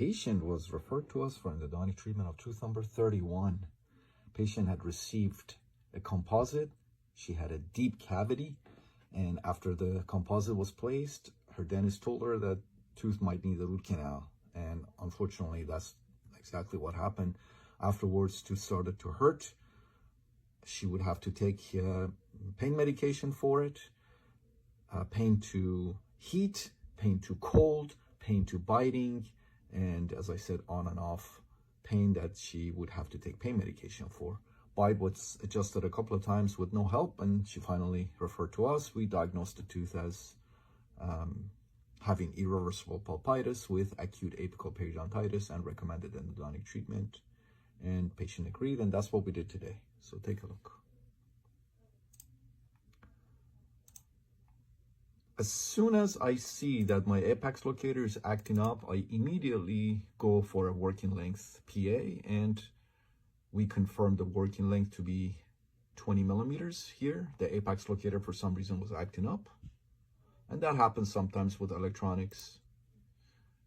patient was referred to us for endodontic treatment of tooth number 31. Patient had received a composite. She had a deep cavity, and after the composite was placed, her dentist told her that tooth might need a root canal, and unfortunately that's exactly what happened. Afterwards, tooth started to hurt. She would have to take pain medication for it, pain to heat, pain to cold, pain to biting, and as I said, on and off pain that she would have to take pain medication for. Bite was adjusted a couple of times with no help, and she finally referred to us. We diagnosed the tooth as having irreversible pulpitis with acute apical periodontitis and recommended endodontic treatment. And patient agreed, and that's what we did today. So take a look. As soon as I see that my apex locator is acting up, I immediately go for a working length PA, and we confirm the working length to be 20 millimeters here. The apex locator for some reason was acting up, and that happens sometimes with electronics.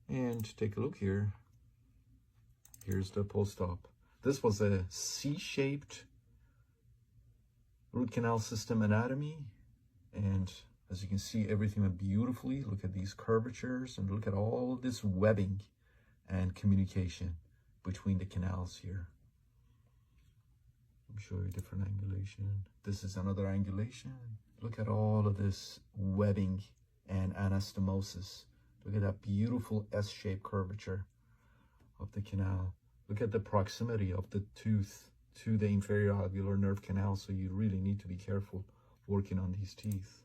And take a look here. Here's the post-op. This was a C-shaped root canal system anatomy, and as you can see, everything went beautifully. Look at these curvatures and look at all this webbing and communication between the canals here. Let me show you a different angulation. This is another angulation. Look at all of this webbing and anastomosis. Look at that beautiful S-shaped curvature of the canal. Look at the proximity of the tooth to the inferior alveolar nerve canal, so you really need to be careful working on these teeth.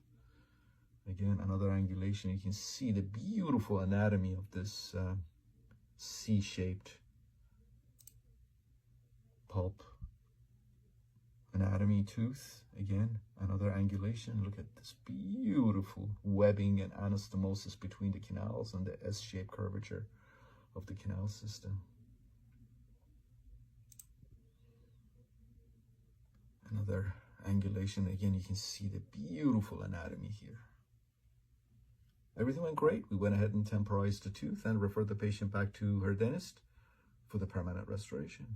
Again, another angulation. You can see the beautiful anatomy of this C-shaped pulp anatomy tooth. Again, another angulation. Look at this beautiful webbing and anastomosis between the canals and the S-shaped curvature of the canal system. Another angulation. Again, you can see the beautiful anatomy here. Everything went great. We went ahead and temporized the tooth and referred the patient back to her dentist for the permanent restoration.